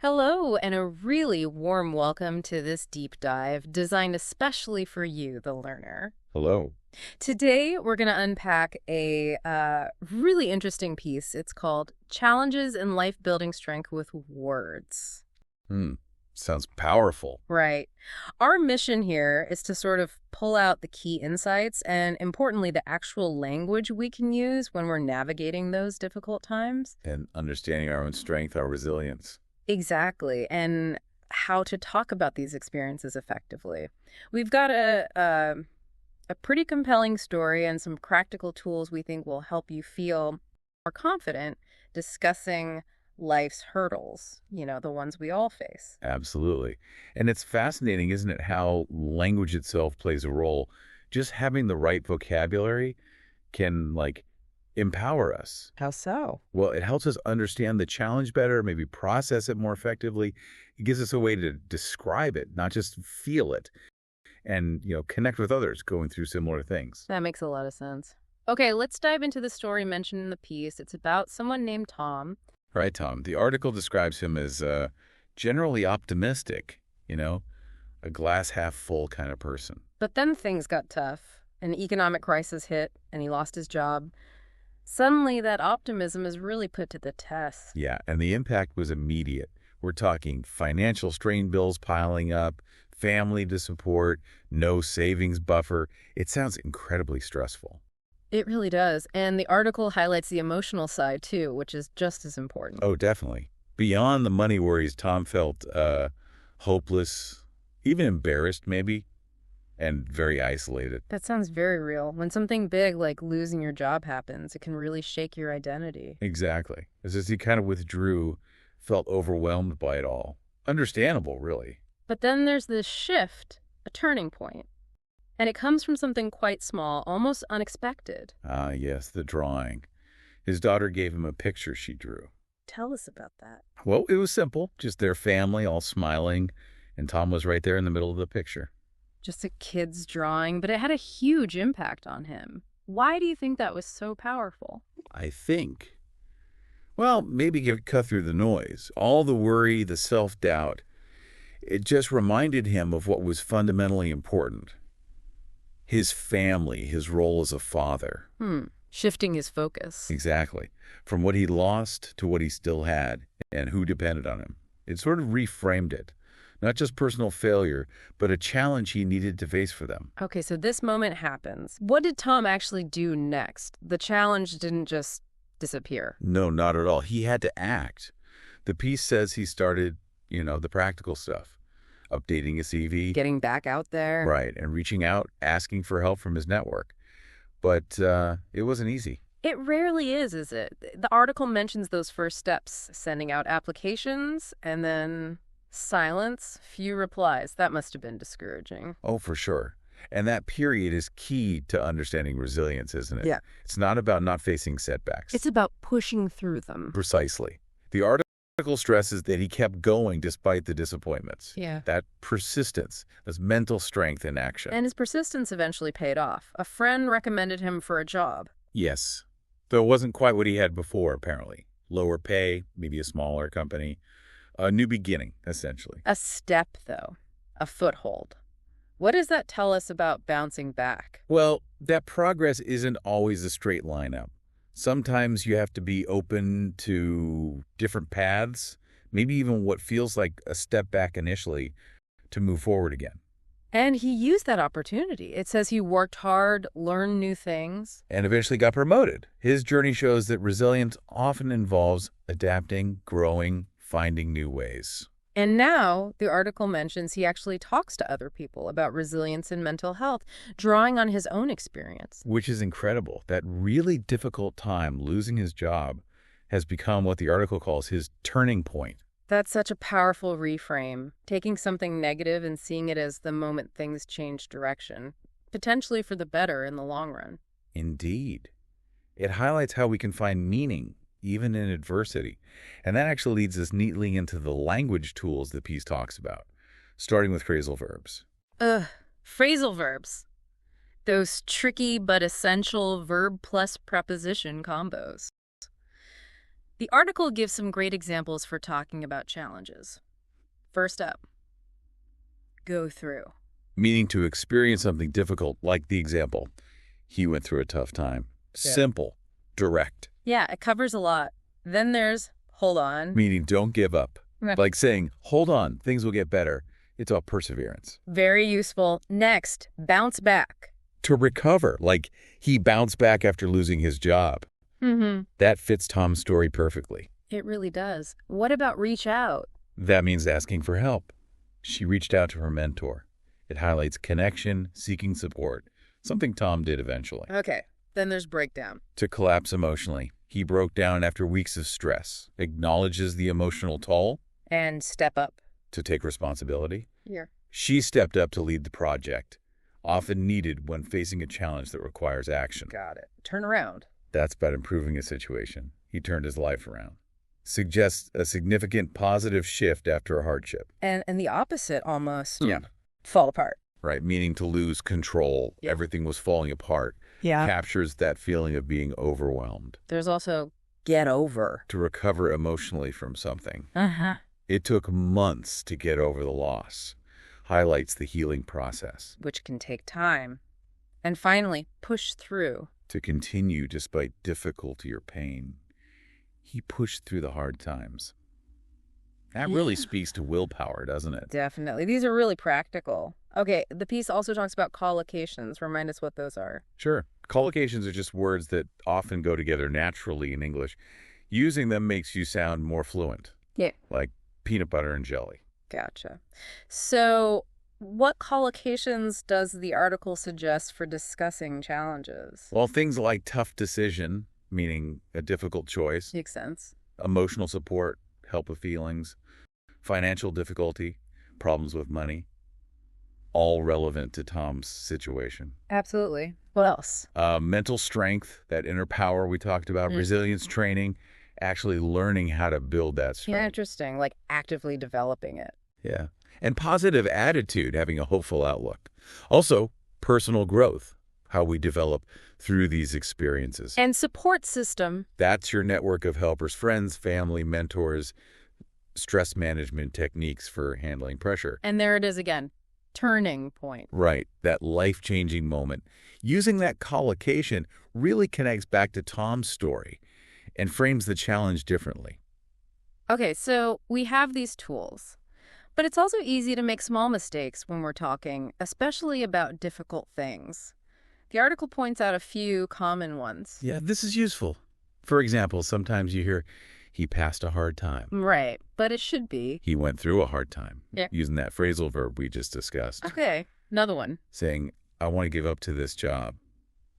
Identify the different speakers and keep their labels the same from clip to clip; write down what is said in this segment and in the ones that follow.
Speaker 1: Hello, and a really warm welcome to this deep dive designed especially for you, the learner.
Speaker 2: Hello.
Speaker 1: Today, we're going to unpack a really interesting piece. It's called Challenges in Life Building Strength with Words.
Speaker 2: Hmm. Sounds powerful.
Speaker 1: Right. Our mission here is to sort of pull out the key insights and, importantly, the actual language we can use when we're navigating those difficult times.
Speaker 2: And understanding our own strength, our resilience.
Speaker 1: Exactly, and how to talk about these experiences effectively. We've got a pretty compelling story and some practical tools we think will help you feel more confident discussing life's hurdles, the ones we all face.
Speaker 2: Absolutely. And it's fascinating, isn't it, how language itself plays a role. Just having the right vocabulary can, empower us.
Speaker 1: How so?
Speaker 2: Well, it helps us understand the challenge better, maybe process it more effectively. It gives us a way to describe it, not just feel it, and, connect with others going through similar things.
Speaker 1: That makes a lot of sense. Okay, let's dive into the story mentioned in the piece. It's about someone named Tom.
Speaker 2: Right, Tom. The article describes him as generally optimistic, a glass half full kind of person.
Speaker 1: But then things got tough. An economic crisis hit, and he lost his job. Suddenly, that optimism is really put to the test.
Speaker 2: Yeah, and the impact was immediate. We're talking financial strain bills piling up, family to support, no savings buffer. It sounds incredibly stressful.
Speaker 1: It really does. And the article highlights the emotional side, too, which is just as important.
Speaker 2: Oh, definitely. Beyond the money worries, Tom felt hopeless, even embarrassed maybe, and very isolated.
Speaker 1: That sounds very real. When something big like losing your job happens, it can really shake your identity.
Speaker 2: Exactly. As he kind of withdrew, felt overwhelmed by it all. Understandable, really.
Speaker 1: But then there's this shift, a turning point. And it comes from something quite small, almost unexpected.
Speaker 2: Ah, yes, the drawing. His daughter gave him a picture she drew.
Speaker 1: Tell us about that.
Speaker 2: Well, it was simple, just their family all smiling, and Tom was right there in the middle of the picture.
Speaker 1: Just a kid's drawing, but it had a huge impact on him. Why do you think that was so powerful?
Speaker 2: I think. Well, maybe cut through the noise. All the worry, the self-doubt. It just reminded him of what was fundamentally important. His family, his role as a father.
Speaker 1: Shifting his focus.
Speaker 2: Exactly. From what he lost to what he still had and who depended on him. It sort of reframed it. Not just personal failure, but a challenge he needed to face for them.
Speaker 1: Okay, so this moment happens. What did Tom actually do next? The challenge didn't just disappear.
Speaker 2: No, not at all. He had to act. The piece says he started, the practical stuff. Updating his CV.
Speaker 1: Getting back out there.
Speaker 2: Right, and reaching out, asking for help from his network. But it wasn't easy.
Speaker 1: It rarely is it? The article mentions those first steps, sending out applications, and then silence, few replies. That must have been discouraging.
Speaker 2: Oh, for sure. And that period is key to understanding resilience, isn't it?
Speaker 1: Yeah.
Speaker 2: It's not about not facing setbacks.
Speaker 1: It's about pushing through them.
Speaker 2: Precisely. The article stresses that he kept going despite the disappointments.
Speaker 1: Yeah.
Speaker 2: That persistence, this mental strength in action.
Speaker 1: And his persistence eventually paid off. A friend recommended him for a job.
Speaker 2: Yes. Though it wasn't quite what he had before, apparently. Lower pay, maybe a smaller company. A new beginning, essentially.
Speaker 1: A step, though. A foothold. What does that tell us about bouncing back?
Speaker 2: Well, that progress isn't always a straight line up. Sometimes you have to be open to different paths, maybe even what feels like a step back initially, to move forward again.
Speaker 1: And he used that opportunity. It says he worked hard, learned new things.
Speaker 2: And eventually got promoted. His journey shows that resilience often involves adapting, growing, finding new ways.
Speaker 1: And now, the article mentions he actually talks to other people about resilience and mental health, drawing on his own experience.
Speaker 2: Which is incredible. That really difficult time, losing his job, has become what the article calls his turning point.
Speaker 1: That's such a powerful reframe, taking something negative and seeing it as the moment things change direction, potentially for the better in the long run.
Speaker 2: Indeed. It highlights how we can find meaning, even in adversity. And that actually leads us neatly into the language tools the piece talks about, starting with phrasal verbs.
Speaker 1: Phrasal verbs. Those tricky but essential verb plus preposition combos. The article gives some great examples for talking about challenges. First up, go through.
Speaker 2: Meaning to experience something difficult, like the example. He went through a tough time.
Speaker 1: Yeah.
Speaker 2: Simple, direct.
Speaker 1: Yeah, it covers a lot. Then there's hold on.
Speaker 2: Meaning don't give up.
Speaker 1: Right.
Speaker 2: Like saying, hold on, things will get better. It's all perseverance.
Speaker 1: Very useful. Next, bounce back.
Speaker 2: To recover, like he bounced back after losing his job.
Speaker 1: Mm-hmm.
Speaker 2: That fits Tom's story perfectly.
Speaker 1: It really does. What about reach out?
Speaker 2: That means asking for help. She reached out to her mentor. It highlights connection, seeking support, something Tom did eventually.
Speaker 1: Okay, then there's breakdown.
Speaker 2: To collapse emotionally. He broke down after weeks of stress, acknowledges the emotional toll.
Speaker 1: And step up.
Speaker 2: To take responsibility.
Speaker 1: Here.
Speaker 2: She stepped up to lead the project, often needed when facing a challenge that requires action.
Speaker 1: Got it. Turn around.
Speaker 2: That's about improving a situation. He turned his life around. Suggests a significant positive shift after a hardship.
Speaker 1: And the opposite almost.
Speaker 2: Yeah.
Speaker 1: Fall apart.
Speaker 2: Right, meaning to lose control.
Speaker 1: Yeah.
Speaker 2: Everything was falling apart.
Speaker 1: Yeah.
Speaker 2: Captures that feeling of being overwhelmed.
Speaker 1: There's also get over.
Speaker 2: To recover emotionally from something.
Speaker 1: Uh-huh.
Speaker 2: It took months to get over the loss. Highlights the healing process.
Speaker 1: Which can take time. And finally, push through.
Speaker 2: To continue despite difficulty or pain. He pushed through the hard times. That really speaks to willpower, doesn't it?
Speaker 1: Definitely. These are really practical. Okay, the piece also talks about collocations. Remind us what those are.
Speaker 2: Sure. Collocations are just words that often go together naturally in English. Using them makes you sound more fluent.
Speaker 1: Yeah.
Speaker 2: Like peanut butter and jelly.
Speaker 1: Gotcha. So what collocations does the article suggest for discussing challenges?
Speaker 2: Well, things like tough decision, meaning a difficult choice.
Speaker 1: Makes sense.
Speaker 2: Emotional support, help with feelings. Financial difficulty, problems with money. All relevant to Tom's situation.
Speaker 1: Absolutely. What else?
Speaker 2: Mental strength, that inner power we talked about, resilience training, actually learning how to build that strength.
Speaker 1: Yeah, interesting. Like actively developing it.
Speaker 2: Yeah. And positive attitude, having a hopeful outlook. Also, personal growth, how we develop through these experiences.
Speaker 1: And support system.
Speaker 2: That's your network of helpers, friends, family, mentors, stress management techniques for handling pressure.
Speaker 1: And there it is again. Turning point.
Speaker 2: Right, that life-changing moment. Using that collocation really connects back to Tom's story and frames the challenge differently.
Speaker 1: Okay, so we have these tools, but it's also easy to make small mistakes when we're talking, especially about difficult things. The article points out a few common ones.
Speaker 2: Yeah, this is useful. For example, sometimes you hear, he passed a hard time.
Speaker 1: Right, but it should be.
Speaker 2: He went through a hard time.
Speaker 1: Yeah.
Speaker 2: Using that phrasal verb we just discussed.
Speaker 1: Okay, another one.
Speaker 2: Saying, I want to give up to this job.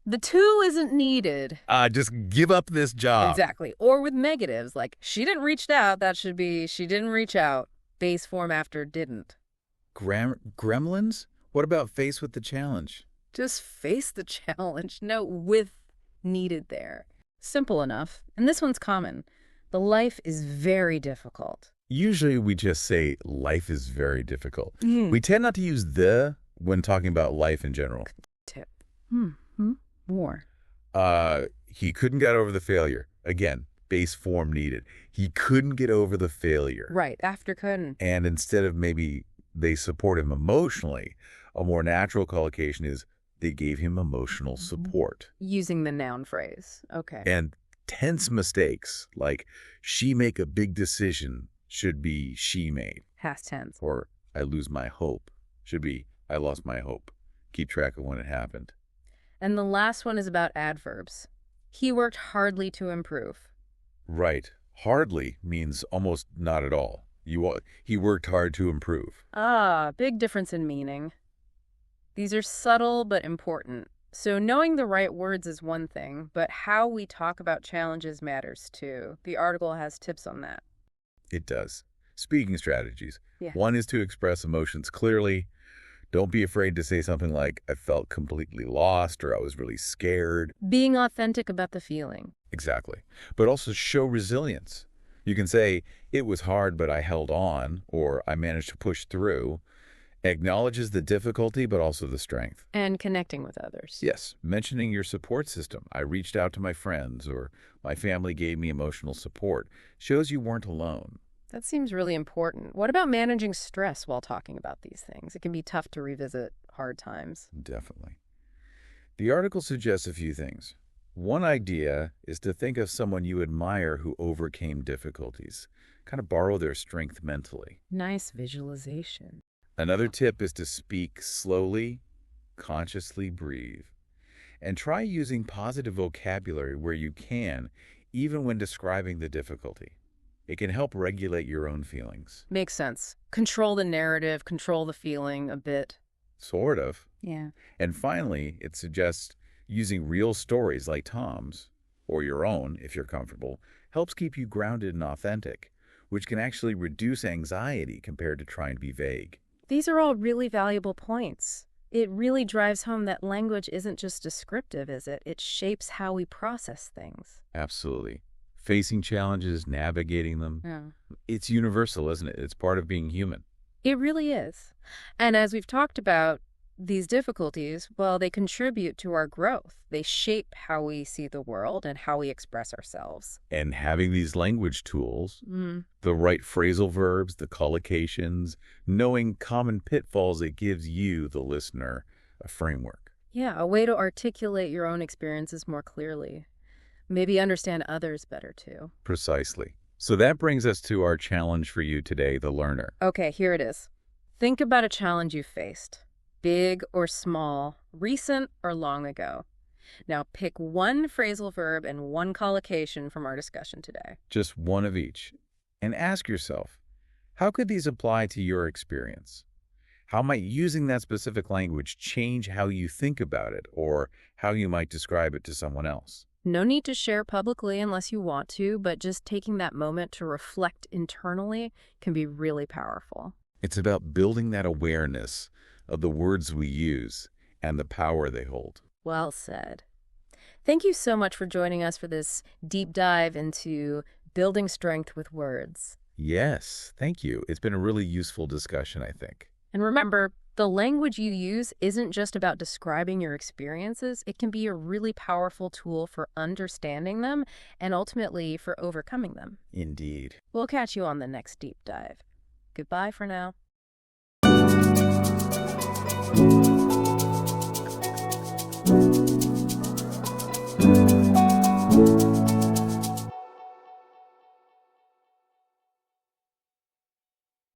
Speaker 1: The to isn't needed.
Speaker 2: Just give up this job.
Speaker 1: Exactly. Or with negatives, like, she didn't reach out, that should be, she didn't reach out. Base form after didn't.
Speaker 2: Gremlins? What about face with the challenge?
Speaker 1: Just face the challenge. No, with needed there. Simple enough. And this one's common. The life is very difficult.
Speaker 2: Usually we just say life is very difficult. We tend not to use the when talking about life in general.
Speaker 1: Tip. More.
Speaker 2: He couldn't get over the failure. Again, base form needed. He couldn't get over the failure.
Speaker 1: Right, after couldn't.
Speaker 2: And instead of maybe they support him emotionally, a more natural collocation is they gave him emotional support.
Speaker 1: Using the noun phrase. Okay.
Speaker 2: And tense mistakes, like she make a big decision, should be she made.
Speaker 1: Past tense.
Speaker 2: Or I lose my hope, should be I lost my hope. Keep track of when it happened.
Speaker 1: And the last one is about adverbs. He worked hardly to improve.
Speaker 2: Right. Hardly means almost not at all. He worked hard to improve.
Speaker 1: Ah, big difference in meaning. These are subtle but important. So knowing the right words is one thing, but how we talk about challenges matters too. The article has tips on that.
Speaker 2: It does. Speaking strategies.
Speaker 1: Yeah.
Speaker 2: One is to express emotions clearly. Don't be afraid to say something like, I felt completely lost, or I was really scared.
Speaker 1: Being authentic about the feeling.
Speaker 2: Exactly. But also show resilience. You can say, it was hard, but I held on, or I managed to push through. Acknowledges the difficulty, but also the strength.
Speaker 1: And connecting with others.
Speaker 2: Yes, mentioning your support system. I reached out to my friends, or my family gave me emotional support, shows you weren't alone.
Speaker 1: That seems really important. What about managing stress while talking about these things? It can be tough to revisit hard times.
Speaker 2: Definitely. The article suggests a few things. One idea is to think of someone you admire who overcame difficulties. Kind of borrow their strength mentally.
Speaker 1: Nice visualization.
Speaker 2: Another tip is to speak slowly, consciously breathe, and try using positive vocabulary where you can, even when describing the difficulty. It can help regulate your own feelings.
Speaker 1: Makes sense. Control the narrative, control the feeling a bit.
Speaker 2: Sort of.
Speaker 1: Yeah.
Speaker 2: And finally, it suggests using real stories like Tom's, or your own if you're comfortable, helps keep you grounded and authentic, which can actually reduce anxiety compared to trying to be vague.
Speaker 1: These are all really valuable points. It really drives home that language isn't just descriptive, is it? It shapes how we process things.
Speaker 2: Absolutely. Facing challenges, navigating them.
Speaker 1: Yeah.
Speaker 2: It's universal, isn't it? It's part of being human.
Speaker 1: It really is. And as we've talked about, these difficulties, well, they contribute to our growth. They shape how we see the world and how we express ourselves.
Speaker 2: And having these language tools, the right phrasal verbs, the collocations, knowing common pitfalls, it gives you, the listener, a framework.
Speaker 1: Yeah, a way to articulate your own experiences more clearly. Maybe understand others better, too.
Speaker 2: Precisely. So that brings us to our challenge for you today, the learner.
Speaker 1: Okay, here it is. Think about a challenge you faced. Big or small, recent or long ago. Now pick one phrasal verb and one collocation from our discussion today.
Speaker 2: Just one of each. And ask yourself, how could these apply to your experience? How might using that specific language change how you think about it or how you might describe it to someone else?
Speaker 1: No need to share publicly unless you want to, but just taking that moment to reflect internally can be really powerful.
Speaker 2: It's about building that awareness of the words we use and the power they hold.
Speaker 1: Well said. Thank you so much for joining us for this deep dive into building strength with words.
Speaker 2: Yes, thank you. It's been a really useful discussion, I think.
Speaker 1: And remember, the language you use isn't just about describing your experiences. It can be a really powerful tool for understanding them and ultimately for overcoming them.
Speaker 2: Indeed.
Speaker 1: We'll catch you on the next deep dive. Goodbye for now.